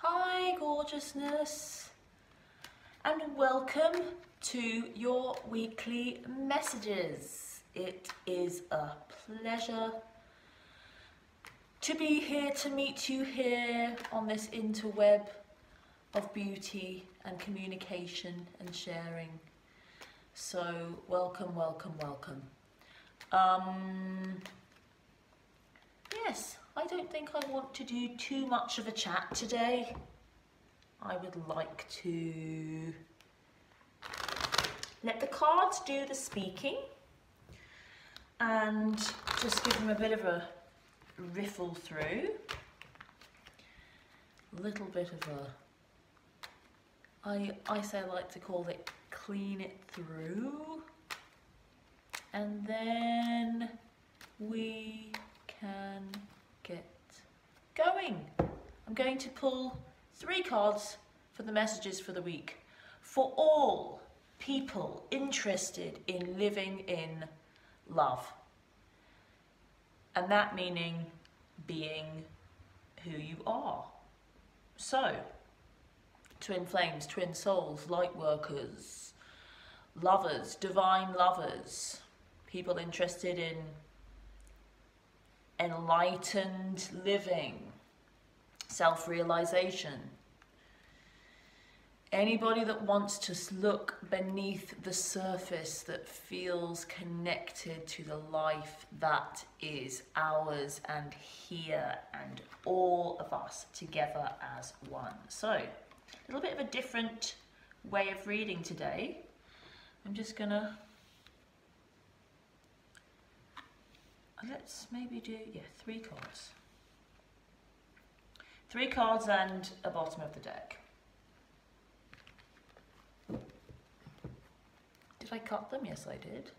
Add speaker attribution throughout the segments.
Speaker 1: Hi gorgeousness, and welcome to your weekly messages. It is a pleasure to be here, to meet you here on this interweb of beauty and communication and sharing. So welcome, welcome, welcome. Yes, I don't think I want to do too much of a chat today. I would like to let the cards do the speaking and just give them a bit of a riffle through. A little bit of a, I say I like to call it clean it through. And then we can get going. I'm going to pull 3 cards for the messages for the week for all people interested in living in love, and that meaning being who you are. So twin flames, twin souls, light workers, lovers, divine lovers, people interested in enlightened living, self-realization. Anybody that wants to look beneath the surface, that feels connected to the life that is ours and here and all of us together as one. So, a little bit of a different way of reading today. I'm just gonna, let's maybe do, 3 cards. 3 cards and a bottom of the deck. Did I cut them? Yes, I did.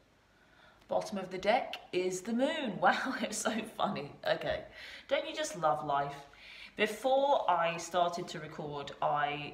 Speaker 1: Bottom of the deck is the moon. Wow, it's so funny. Okay, don't you just love life? Before I started to record, I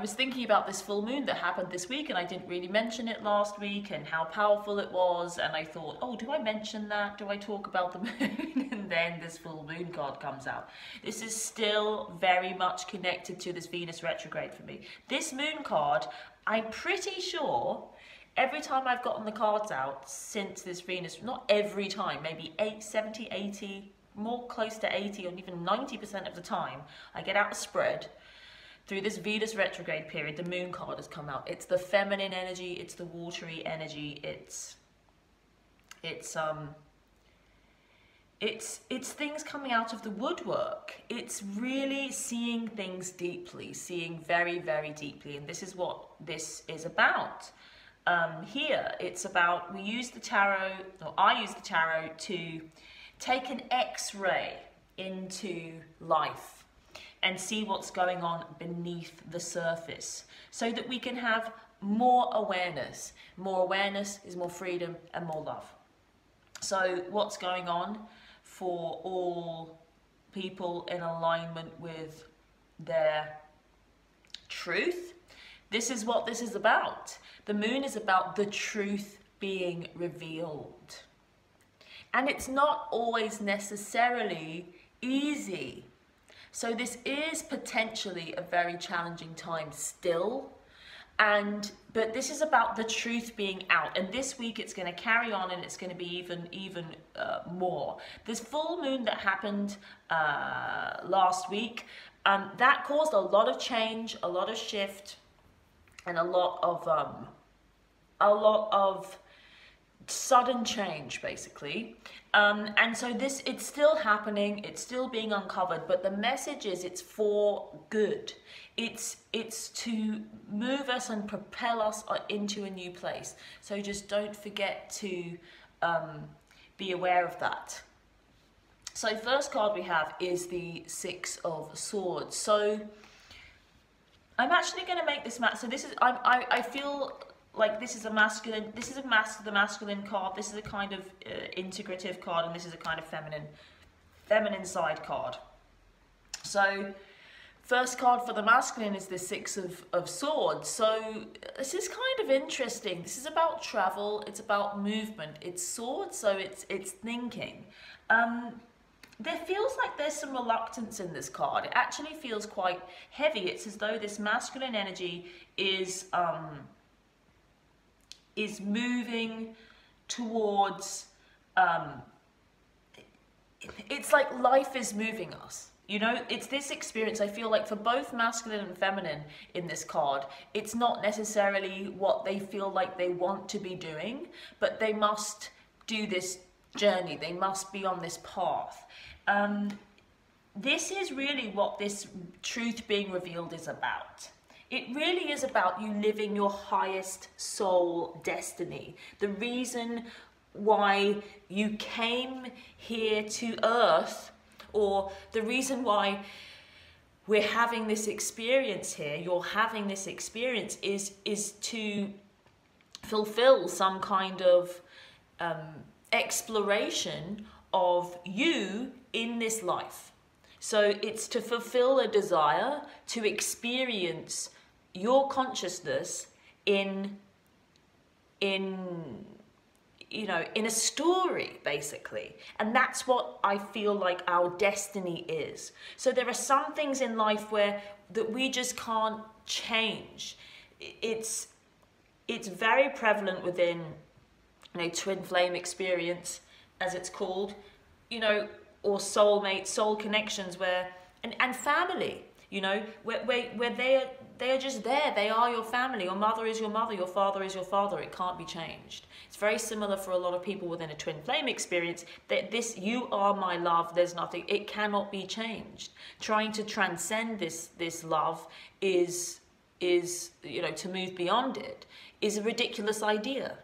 Speaker 1: was thinking about this full moon that happened this week, and I didn't really mention it last week and how powerful it was, and I thought, oh, do I mention that? Do I talk about the moon? And then this full moon card comes out. This is still very much connected to this Venus retrograde for me. This moon card, I'm pretty sure every time I've gotten the cards out since this Venus, not every time, maybe 70, 80, more close to 80 or even 90% of the time, I get out a spread. Through this Venus retrograde period, the moon card has come out. It's the feminine energy, it's the watery energy, it's things coming out of the woodwork. It's really seeing things deeply, seeing very, very deeply, and this is what this is about. Here, it's about, we use the tarot, or I use the tarot to take an X-ray into life and see what's going on beneath the surface so that we can have more awareness. More awareness is more freedom and more love. So what's going on for all people in alignment with their truth? This is what this is about. The moon is about the truth being revealed. And it's not always necessarily easy. So this is potentially a very challenging time still, but this is about the truth being out, and this week it's going to carry on, and it's going to be even more. This full moon that happened last week, that caused a lot of change, a lot of shift, and a lot of sudden change, basically. And so it's still happening, it's still being uncovered, but the message is it's for good. It's to move us and propel us into a new place. So just don't forget to be aware of that. So first card we have is the 6 of Swords. So I'm actually going to make this match. So this is, I feel like this is the masculine card, this is a kind of integrative card, and this is a kind of feminine side card. So First card for the masculine is the Six of Swords. So this is kind of interesting. This is about travel. It's about movement. It's swords, so it's thinking. There feels like there's some reluctance in this card. It actually feels quite heavy. It's as though this masculine energy is moving towards. It's like life is moving us. You know, it's this experience, I feel like for both masculine and feminine in this card, it's not necessarily what they feel like they want to be doing, but they must do this journey. They must be on this path. This is really what this truth being revealed is about. It really is about you living your highest soul destiny. The reason why you came here to Earth, or the reason why we're having this experience here, you're having this experience, is to fulfill some kind of exploration of you in this life. So it's to fulfill a desire to experience your consciousness in you know, in a story, basically. And that's what I feel like our destiny is. So there are some things in life that we just can't change. It's very prevalent within, you know, twin flame experience, as it's called, you know, or soulmate, soul connections, and family, you know, where they are just there. They are your family. Your mother is your mother. Your father is your father. It can't be changed. It's very similar for a lot of people within a twin flame experience, that this, you are my love, there's nothing, it cannot be changed. Trying to transcend this love is, you know, to move beyond it, is a ridiculous idea.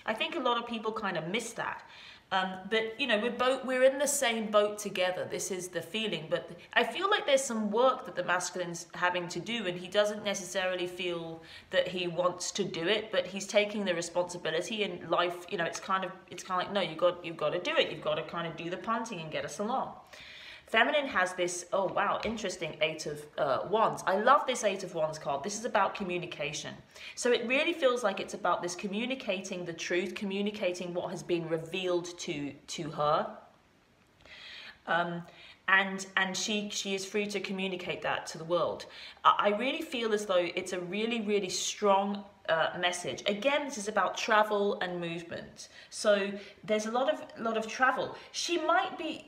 Speaker 1: I think a lot of people kind of miss that. But, you know, we're in the same boat together. This is the feeling. But I feel like there's some work that the masculine's having to do, and he doesn't necessarily feel that he wants to do it, but he's taking the responsibility in life. You know, it's kind of like, no, you've got to do it. You've got to kind of do the punting and get us along. Feminine has this, oh wow, interesting Eight of Wands. I love this Eight of Wands card. This is about communication. So it really feels like it's about this communicating the truth, communicating what has been revealed to her. And she is free to communicate that to the world. I really feel as though it's a really, really strong message. Again, this is about travel and movement. So there's a lot of travel. She might be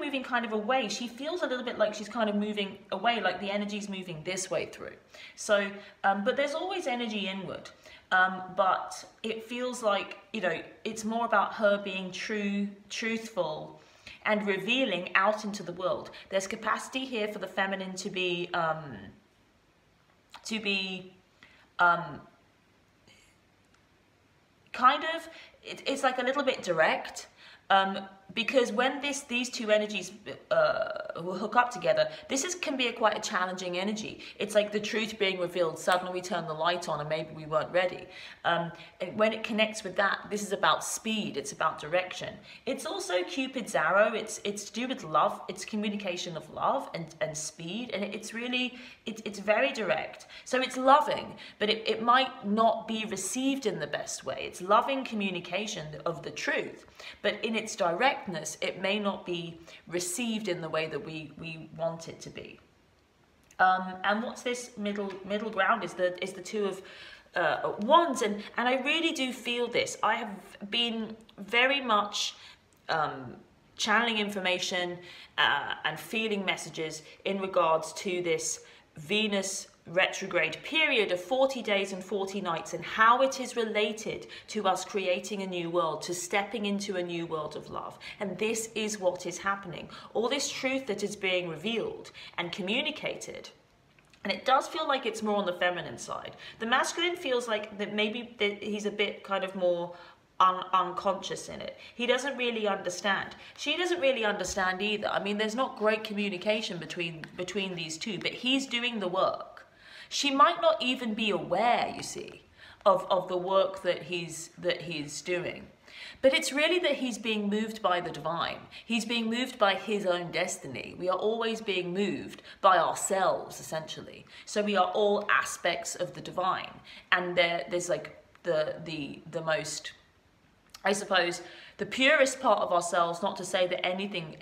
Speaker 1: moving kind of away. She feels a little bit like she's kind of moving away, like the energy's moving this way through. So, but there's always energy inward. But it feels like, you know, it's more about her being truthful and revealing out into the world. There's capacity here for the feminine to be kind of, it's like a little bit direct. Because when these two energies hook up together, can be quite a challenging energy. It's like the truth being revealed. Suddenly we turn the light on and maybe we weren't ready. And when it connects with that, this is about speed. It's about direction. It's also Cupid's arrow. It's to do with love. It's communication of love and speed. And it's very direct. So it's loving, but it might not be received in the best way. It's loving communication of the truth, but in its directness, it may not be received in the way that we want it to be. And what's this middle ground is the Two of Wands, and I really do feel this. I have been very much channeling information and feeling messages in regards to this Venus retrograde period of 40 days and 40 nights, and how it is related to us creating a new world, to stepping into a new world of love. And this is what is happening. All this truth that is being revealed and communicated. And it does feel like it's more on the feminine side. The masculine feels like that maybe he's a bit kind of more unconscious in it. He doesn't really understand. She doesn't really understand either. I mean, there's not great communication between these two, but he's doing the work. She might not even be aware, you see, of the work that he's doing. But it's really that he's being moved by the divine. He's being moved by his own destiny. We are always being moved by ourselves, essentially. So we are all aspects of the divine. And there's like the most, I suppose, the purest part of ourselves, not to say that anything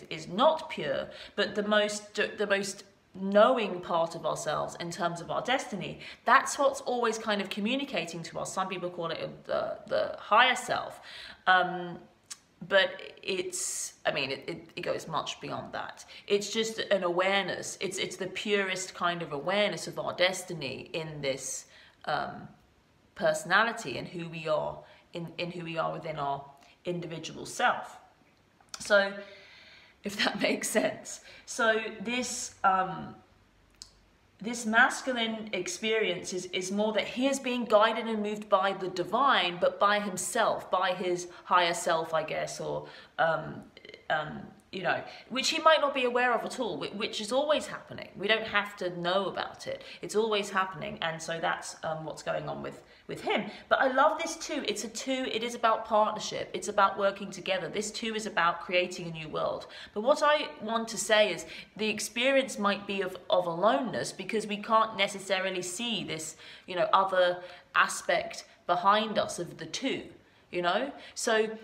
Speaker 1: is not pure, but the most knowing part of ourselves in terms of our destiny, that's what's always kind of communicating to us. Some people call it the higher self, but it's, I mean, it goes much beyond that. It's just an awareness. It's the purest kind of awareness of our destiny in this personality and who we are in who we are within our individual self. So, if that makes sense. So this this masculine experience is more that he is being guided and moved by the divine, but by himself, by his higher self, I guess, or you know, which he might not be aware of at all, which is always happening. We don't have to know about it. It's always happening, and so that's what's going on with him. But I love this too. It's a two. It is about partnership. It's about working together. This too is about creating a new world. But what I want to say is the experience might be of aloneness, because we can't necessarily see this, you know, other aspect behind us of the two, you know? So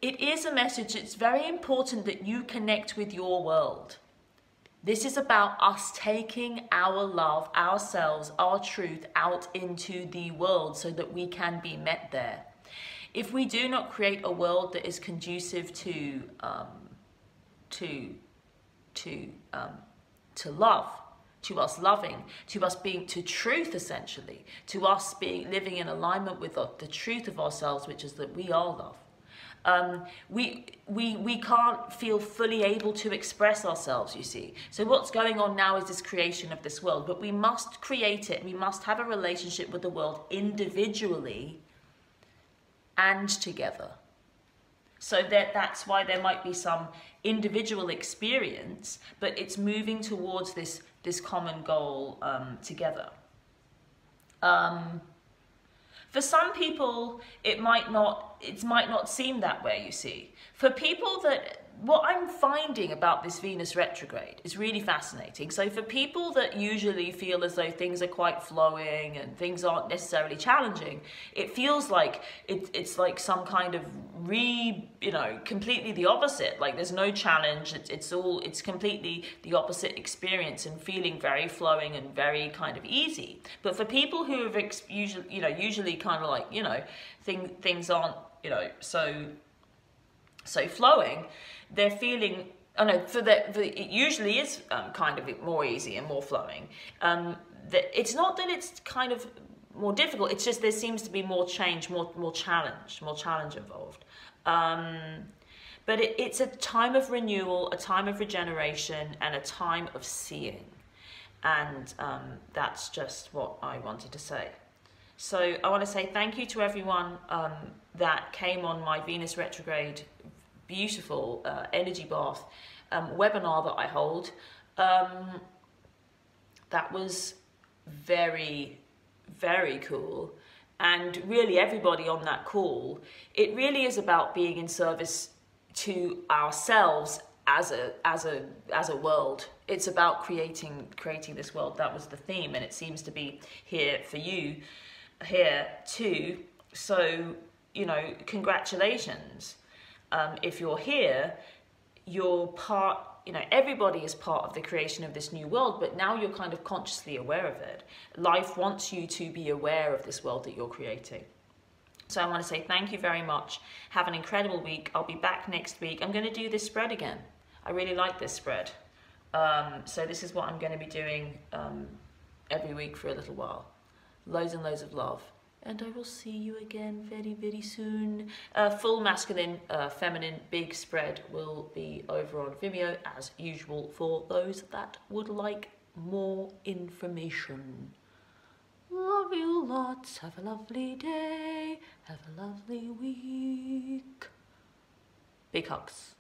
Speaker 1: it is a message. It's very important that you connect with your world. This is about us taking our love, ourselves, our truth out into the world so that we can be met there. If we do not create a world that is conducive to love, to us loving, to us being, to truth essentially, to us being living in alignment with the truth of ourselves, which is that we are love. We can't feel fully able to express ourselves, you see. So what's going on now is this creation of this world, but we must create it. We must have a relationship with the world individually and together. So that's why there might be some individual experience, but it's moving towards this common goal together. For some people, it might not seem that way, you see. For people that, what I'm finding about this Venus retrograde is really fascinating. So for people that usually feel as though things are quite flowing and things aren't necessarily challenging, it feels like it's like some kind of completely the opposite. Like there's no challenge. It's completely the opposite experience and feeling very flowing and very kind of easy. But for people who have usually kind of like, things aren't, so flowing, they're feeling, it usually is kind of more easy and more flowing. It's not that it's kind of more difficult, it's just there seems to be more change, more challenge involved. But it's a time of renewal, a time of regeneration, and a time of seeing. And that's just what I wanted to say. So I want to say thank you to everyone that came on my Venus retrograde beautiful energy bath webinar that I hold. That was very, very cool. And really everybody on that call, it really is about being in service to ourselves as a world. It's about creating this world. That was the theme, and it seems to be here for you here too. So, congratulations. If you're here, you're part, everybody is part of the creation of this new world, but now you're kind of consciously aware of it. Life wants you to be aware of this world that you're creating. So I want to say thank you very much. Have an incredible week. I'll be back next week. I'm going to do this spread again. I really like this spread. So this is what I'm going to be doing every week for a little while. Loads and loads of love. And I will see you again very, very soon. Full masculine, feminine, big spread will be over on Vimeo as usual for those that would like more information. Love you lots. Have a lovely day. Have a lovely week. Big hugs.